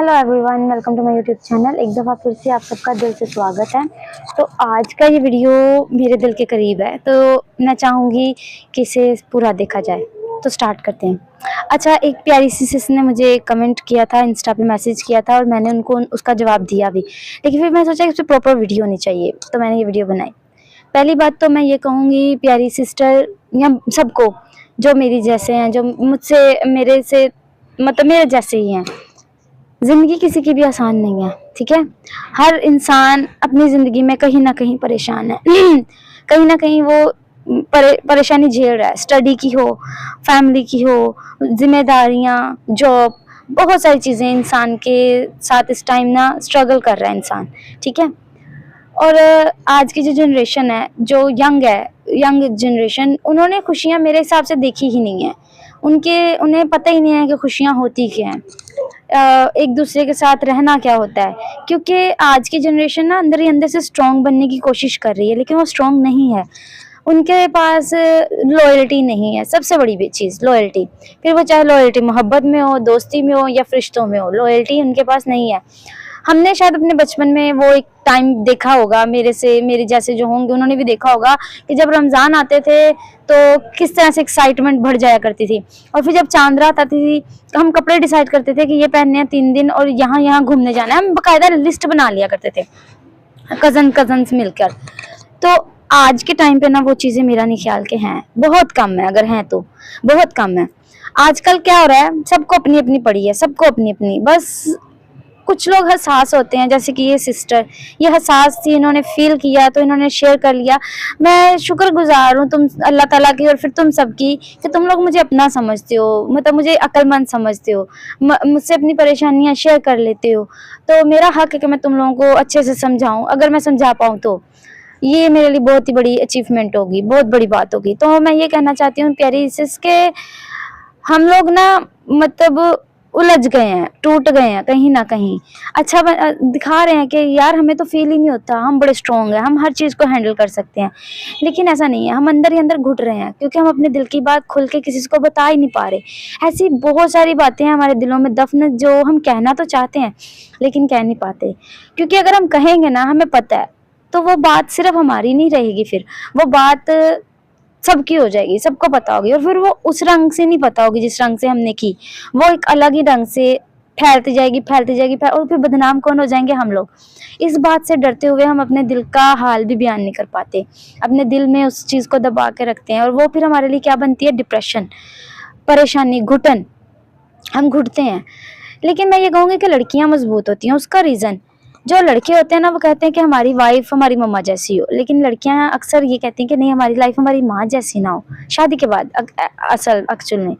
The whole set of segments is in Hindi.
Hello everyone, welcome to my YouTube channel. एक दफ़ा फिर से आप सबका दिल से स्वागत है। तो आज का ये वीडियो मेरे दिल के करीब है, तो मैं चाहूँगी कि इसे पूरा देखा जाए। तो स्टार्ट करते हैं। अच्छा, एक प्यारी सी सिस ने मुझे कमेंट किया था, इंस्टा पे मैसेज किया था और मैंने उनको उसका जवाब दिया भी। लेकिन फिर मैं सोचा कि इस पर प्रॉपर वीडियो होनी चाहिए, तो मैंने ये वीडियो बनाई। पहली बात तो मैं ये कहूँगी प्यारी सिस्टर या सबको जो मेरी जैसे हैं, जो मुझसे मेरे से मतलब मेरे जैसे ही हैं, ज़िंदगी किसी की भी आसान नहीं है, ठीक है। हर इंसान अपनी ज़िंदगी में कहीं ना कहीं परेशान है कहीं ना कहीं वो परेशानी झेल रहा है। स्टडी की हो, फैमिली की हो, जिम्मेदारियाँ, जॉब, बहुत सारी चीज़ें इंसान के साथ इस टाइम ना स्ट्रगल कर रहा है इंसान, ठीक है। और आज की जो जनरेशन है, जो यंग है, यंग जनरेशन, उन्होंने खुशियाँ मेरे हिसाब से देखी ही नहीं है। उन्हें पता ही नहीं है कि खुशियाँ होती क्या हैं, एक दूसरे के साथ रहना क्या होता है। क्योंकि आज की जनरेशन ना अंदर ही अंदर से स्ट्रॉन्ग बनने की कोशिश कर रही है, लेकिन वो स्ट्रॉन्ग नहीं है। उनके पास लॉयल्टी नहीं है, सबसे बड़ी चीज़ लॉयल्टी। फिर वो चाहे लॉयल्टी मोहब्बत में हो, दोस्ती में हो या रिश्तों में हो, लॉयल्टी उनके पास नहीं है। हमने शायद अपने बचपन में वो एक टाइम देखा होगा, मेरे जैसे जो होंगे उन्होंने भी देखा होगा कि जब रमज़ान आते थे तो किस तरह से एक्साइटमेंट बढ़ जाया करती थी। और फिर जब चांद रात आती थी तो हम कपड़े डिसाइड करते थे कि ये पहनने हैं 3 दिन और यहाँ यहाँ घूमने जाना है। हम बाकायदा लिस्ट बना लिया करते थे कजन्स मिलकर। तो आज के टाइम पे ना वो चीज़ें मेरा नहीं ख्याल के हैं, बहुत कम है, अगर हैं तो बहुत कम है। आजकल क्या हो रहा है, सबको अपनी अपनी पड़ी है, सबको अपनी अपनी। बस कुछ लोग हसास होते हैं, जैसे कि ये सिस्टर, ये हसास थी, इन्होंने फील किया तो इन्होंने शेयर कर लिया। मैं शुक्रगुजार हूँ तुम अल्लाह ताला की और फिर तुम सबकी कि तुम लोग मुझे अपना समझते हो, मतलब मुझे अक्लमंद समझते हो, मुझसे अपनी परेशानियाँ शेयर कर लेते हो। तो मेरा हक है कि मैं तुम लोगों को अच्छे से समझाऊँ। अगर मैं समझा पाऊँ तो ये मेरे लिए बहुत ही बड़ी अचीवमेंट होगी, बहुत बड़ी बात होगी। तो मैं ये कहना चाहती हूँ प्यारी सिस के, हम लोग ना मतलब उलझ गए हैं, टूट गए हैं कहीं ना कहीं। अच्छा दिखा रहे हैं कि यार हमें तो फील ही नहीं होता, हम बड़े स्ट्रॉन्ग हैं, हम हर चीज़ को हैंडल कर सकते हैं। लेकिन ऐसा नहीं है, हम अंदर ही अंदर घुट रहे हैं क्योंकि हम अपने दिल की बात खुल के किसी को बता ही नहीं पा रहे। ऐसी बहुत सारी बातें हैं हमारे दिलों में दफन, जो हम कहना तो चाहते हैं लेकिन कह नहीं पाते। क्योंकि अगर हम कहेंगे ना, हमें पता है, तो वो बात सिर्फ हमारी नहीं रहेगी, फिर वो बात सबकी हो जाएगी, सबको पता होगी। और फिर वो उस रंग से नहीं पता होगी जिस रंग से हमने की, वो एक अलग ही रंग से फैलती जाएगी, फैलती जाएगी, और फिर बदनाम कौन हो जाएंगे, हम लोग। इस बात से डरते हुए हम अपने दिल का हाल भी बयान नहीं कर पाते, अपने दिल में उस चीज़ को दबा के रखते हैं, और वो फिर हमारे लिए क्या बनती है, डिप्रेशन, परेशानी, घुटन, हम घुटते हैं। लेकिन मैं ये कहूँगी कि लड़कियाँ मजबूत होती हैं। उसका रीज़न, जो लड़के होते हैं ना, वो कहते हैं कि हमारी वाइफ हमारी मम्मा जैसी हो, लेकिन लड़कियां अक्सर ये कहती हैं कि नहीं, हमारी लाइफ हमारी माँ जैसी ना हो शादी के बाद। असल एक्चुअल में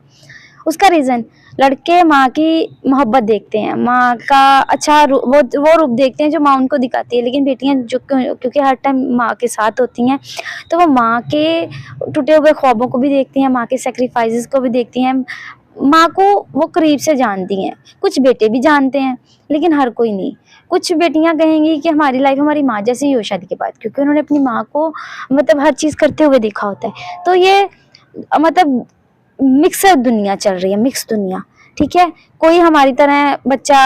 उसका रीज़न, लड़के माँ की मोहब्बत देखते हैं, माँ का अच्छा वो रूप देखते हैं जो माँ उनको दिखाती है। लेकिन बेटियां जो क्योंकि हर टाइम माँ के साथ होती हैं, तो वो माँ के टूटे हुए ख्वाबों को भी देखती हैं, माँ के सेक्रीफाइसेस को भी देखती हैं, माँ को वो करीब से जानती हैं। कुछ बेटे भी जानते हैं लेकिन हर कोई नहीं। कुछ बेटियां कहेंगी कि हमारी लाइफ हमारी माँ जैसी ही हो शादी के बाद, क्योंकि उन्होंने अपनी माँ को मतलब हर चीज़ करते हुए देखा होता है। तो ये मतलब मिक्स दुनिया चल रही है, मिक्स दुनिया, ठीक है। कोई हमारी तरह बच्चा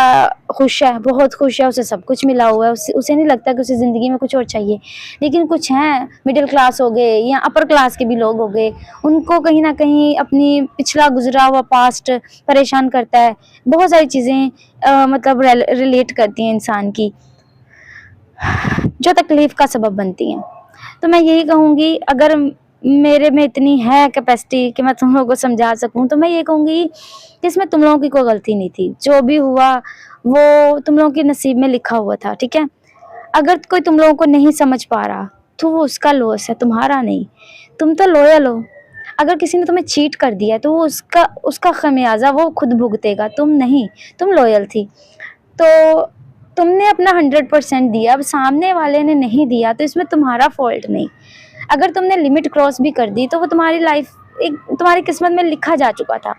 खुश है, बहुत खुश है, उसे सब कुछ मिला हुआ है, उसे नहीं लगता कि उसे ज़िंदगी में कुछ और चाहिए। लेकिन कुछ हैं मिडिल क्लास हो गए या अपर क्लास के भी लोग हो गए, उनको कहीं ना कहीं अपनी पिछला गुजरा हुआ पास्ट परेशान करता है। बहुत सारी चीज़ें मतलब रिलेट करती हैं इंसान की, जो तकलीफ़ का सबब बनती हैं। तो मैं यही कहूँगी, अगर मेरे में इतनी है कैपेसिटी कि मैं तुम लोगों को समझा सकूं, तो मैं ये कहूँगी कि इसमें तुम लोगों की कोई गलती नहीं थी। जो भी हुआ वो तुम लोगों के नसीब में लिखा हुआ था, ठीक है। अगर कोई तुम लोगों को नहीं समझ पा रहा तो वो उसका लॉस है, तुम्हारा नहीं। तुम तो लॉयल हो। अगर किसी ने तुम्हें चीट कर दिया तो वो उसका खमियाजा वो खुद भुगतेगा, तुम नहीं। तुम लॉयल थी तो तुमने अपना 100% दिया। अब सामने वाले ने नहीं दिया तो इसमें तुम्हारा फॉल्ट नहीं। अगर तुमने लिमिट क्रॉस भी कर दी तो वो तुम्हारी लाइफ एक तुम्हारी किस्मत में लिखा जा चुका था।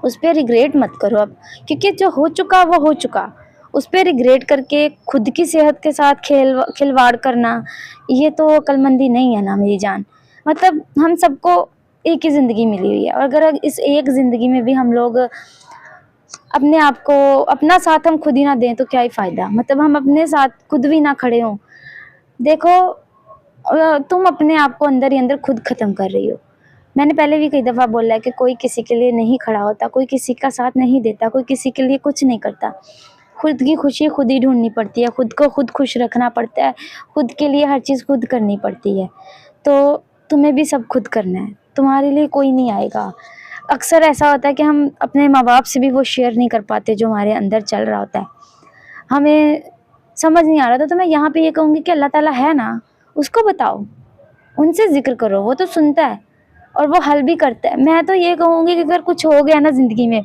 उस पर रिग्रेट मत करो अब, क्योंकि जो हो चुका वो हो चुका। उस पर रिग्रेट करके खुद की सेहत के साथ खिलवाड़ करना, ये तो अक्लमंदी नहीं है ना मेरी जान। मतलब हम सबको एक ही ज़िंदगी मिली हुई है, और अगर इस एक ज़िंदगी में भी हम लोग अपने आप को, अपना साथ हम खुद ही ना दें तो क्या ही फायदा, मतलब हम अपने साथ खुद भी ना खड़े हों। देखो तुम अपने आप को अंदर ही अंदर खुद खत्म कर रही हो। मैंने पहले भी कई दफ़ा बोला है कि कोई किसी के लिए नहीं खड़ा होता, कोई किसी का साथ नहीं देता, कोई किसी के लिए कुछ नहीं करता। खुद की खुशी खुद ही ढूँढनी पड़ती है, खुद को खुद खुश रखना पड़ता है, खुद के लिए हर चीज़ खुद करनी पड़ती है। तो तुम्हें भी सब खुद करना है, तुम्हारे लिए कोई नहीं आएगा। अक्सर ऐसा होता है कि हम अपने माँ-बाप से भी वो शेयर नहीं कर पाते जो हमारे अंदर चल रहा होता है। हमें समझ नहीं आ रहा था, तो मैं यहाँ पे ये कहूँगी कि अल्लाह ताला है ना, उसको बताओ, उनसे ज़िक्र करो, वो तो सुनता है और वो हल भी करता है। मैं तो ये कहूँगी कि अगर कुछ हो गया ना ज़िंदगी में,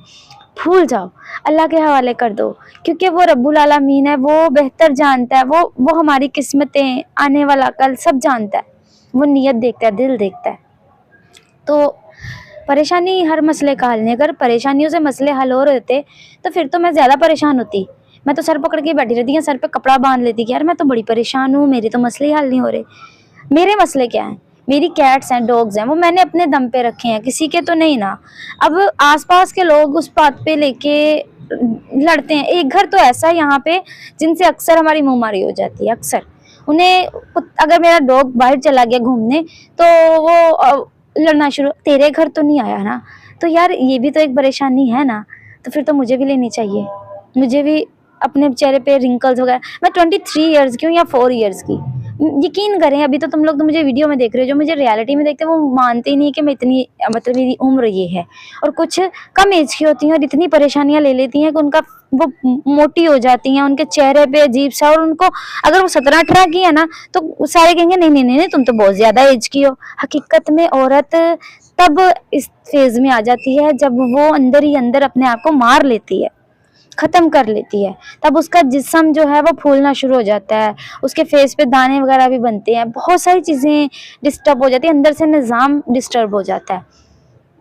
भूल जाओ, अल्लाह के हवाले कर दो, क्योंकि वो रब्बुल आलमीन है, वो बेहतर जानता है, वो हमारी किस्मतें, आने वाला कल सब जानता है। वो नीयत देखता है, दिल देखता है। तो परेशानी हर मसले का हल नहीं, अगर परेशानियों से मसले हल हो रहे होते तो फिर तो मैं ज़्यादा परेशान होती। मैं तो सर पकड़ के बैठी रहती, या सर पे कपड़ा बांध लेती कि यार मैं तो बड़ी परेशान हूँ, मेरे तो मसले ही हल नहीं हो रहे। मेरे मसले क्या हैं? मेरी कैट्स हैं, डॉग्स हैं, वो मैंने अपने दम पे रखे हैं, किसी के तो नहीं ना। अब आस-पास के लोग उस बात पे लेके लड़ते हैं। एक घर तो ऐसा है यहाँ पे जिनसे अक्सर हमारी मुँहमारी हो जाती है, अक्सर। उन्हें अगर मेरा डॉग बाहर चला गया घूमने तो वो लड़ना शुरू, तेरे घर तो नहीं आया ना? तो यार ये भी तो एक परेशानी है ना, तो फिर तो मुझे भी लेनी चाहिए। मुझे भी अपने चेहरे पे रिंकल्स वगैरह, मैं 23 इयर्स की हूँ या 4 इयर्स की। यकीन करें, अभी तो तुम लोग तो मुझे वीडियो में देख रहे हो, जो मुझे रियलिटी में देखते हैं वो मानते ही नहीं कि मैं इतनी, मतलब मेरी उम्र ये है। और कुछ कम एज की होती हैं और इतनी परेशानियाँ ले लेती हैं कि उनका वो मोटी हो जाती हैं, उनके चेहरे पे अजीब-सा, और उनको अगर वो 17-18 की है ना तो सारे कहेंगे नहीं, नहीं, नहीं, नहीं तुम तो बहुत ज़्यादा एज की हो। हकीकत में औरत तब इस फेज़ में आ जाती है जब वो अंदर ही अंदर अपने आप को मार लेती है, ख़त्म कर लेती है। तब उसका जिस्म जो है वो फूलना शुरू हो जाता है, उसके फेस पे दाने वगैरह भी बनते हैं, बहुत सारी चीज़ें डिस्टर्ब हो जाती हैं, अंदर से निज़ाम डिस्टर्ब हो जाता है।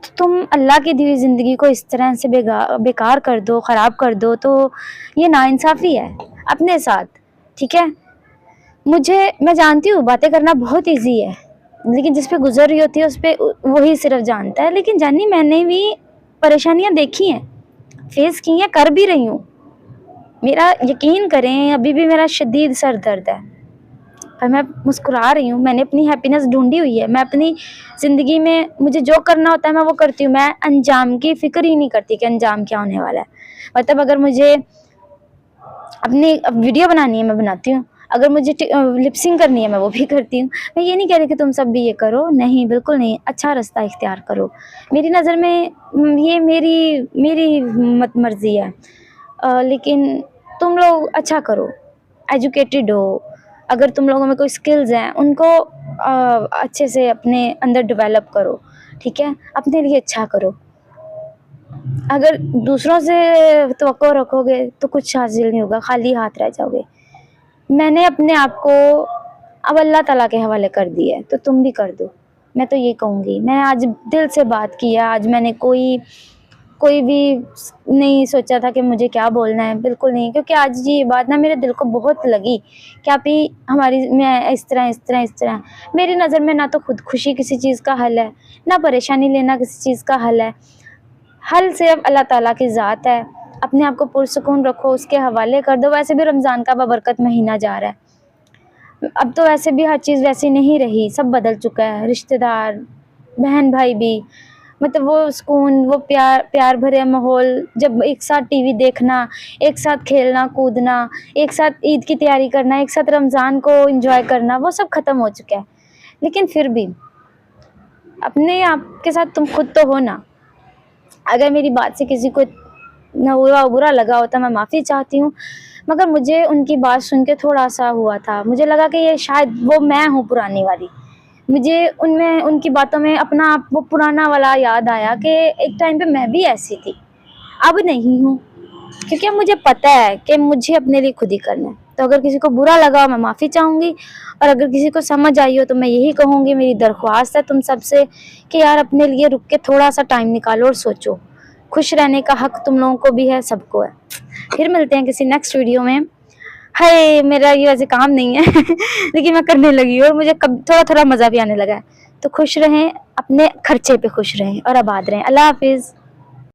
तो तुम अल्लाह की दी हुई ज़िंदगी को इस तरह से बेकार कर दो, ख़राब कर दो, तो ये नाइंसाफ़ी है अपने साथ, ठीक है? मैं जानती हूँ बातें करना बहुत ईज़ी है, लेकिन जिस पे गुज़र रही होती है उस पे वही सिर्फ़ जानता है। लेकिन जानी, मैंने भी परेशानियाँ देखी हैं, फेस की हैं, कर भी रही हूँ। मेरा यकीन करें, अभी भी मेरा शदीद सर दर्द है, पर मैं मुस्कुरा रही हूँ। मैंने अपनी हैप्पीनेस ढूँढी हुई है। मैं अपनी ज़िंदगी में मुझे जो करना होता है मैं वो करती हूँ। मैं अंजाम की फ़िक्र ही नहीं करती कि अंजाम क्या होने वाला है। मतलब अगर मुझे अपनी वीडियो बनानी है मैं बनाती हूँ, अगर मुझे लिप सिंक करनी है मैं वो भी करती हूँ। मैं ये नहीं कह रही कि तुम सब भी ये करो, नहीं, बिल्कुल नहीं, अच्छा रास्ता इख्तियार करो। मेरी नज़र में ये मेरी मेरी मर्ज़ी है, लेकिन तुम लोग अच्छा करो, एजुकेटेड हो, अगर तुम लोगों में कोई स्किल्स हैं उनको अच्छे से अपने अंदर डेवलप करो, ठीक है? अपने लिए अच्छा करो। अगर दूसरों से तवक्को रखोगे तो कुछ हासिल नहीं होगा, खाली हाथ रह जाओगे। मैंने अपने आप को अब अल्लाह ताला के हवाले कर दिया है, तो तुम भी कर दो। मैं तो ये कहूँगी, मैंने आज दिल से बात की है, आज मैंने कोई भी नहीं सोचा था कि मुझे क्या बोलना है, बिल्कुल नहीं, क्योंकि आज ये बात ना मेरे दिल को बहुत लगी कि आप ही हमारी, मैं इस तरह मेरी नज़र में ना तो खुदकुशी किसी चीज़ का हल है, ना परेशानी लेना किसी चीज़ का हल है। हल सिर्फ अल्लाह ताला की ज़ात है। अपने आप को पुरसुकून रखो, उसके हवाले कर दो। वैसे भी रमज़ान का बाबरकत महीना जा रहा है, अब तो वैसे भी हर चीज़ वैसी नहीं रही, सब बदल चुका है, रिश्तेदार, बहन भाई भी, मतलब वो सुकून, वो प्यार भरे माहौल, जब एक साथ टीवी देखना, एक साथ खेलना कूदना, एक साथ ईद की तैयारी करना, एक साथ रमज़ान को एंजॉय करना, वो सब ख़त्म हो चुका है। लेकिन फिर भी अपने आप के साथ तुम खुद तो हो ना। अगर मेरी बात से किसी को ना बुरा लगा हो तो मैं माफ़ी चाहती हूँ, मगर मुझे उनकी बात सुन के थोड़ा-सा हुआ था, मुझे लगा कि ये शायद वो मैं हूँ पुरानी वाली। मुझे उनमें, उनकी बातों में अपना आप वो पुराना वाला याद आया कि एक टाइम पे मैं भी ऐसी थी, अब नहीं हूँ, क्योंकि अब मुझे पता है कि मुझे अपने लिए खुद ही करना है। तो अगर किसी को बुरा लगा हो मैं माफ़ी चाहूँगी, और अगर किसी को समझ आई हो तो मैं यही कहूँगी, मेरी दरख्वास्त है तुम सबसे कि यार अपने लिए रुक के थोड़ा-सा टाइम निकालो और सोचो। खुश रहने का हक तुम लोगों को भी है, सबको है। फिर मिलते हैं किसी नेक्स्ट वीडियो में। हाय, मेरा ये वैसे काम नहीं है लेकिन मैं करने लगी हूँ और मुझे कब थोड़ा-थोड़ा मज़ा भी आने लगा है। तो खुश रहें, अपने खर्चे पे खुश रहें और आबाद रहें। अल्लाह हाफ़िज़।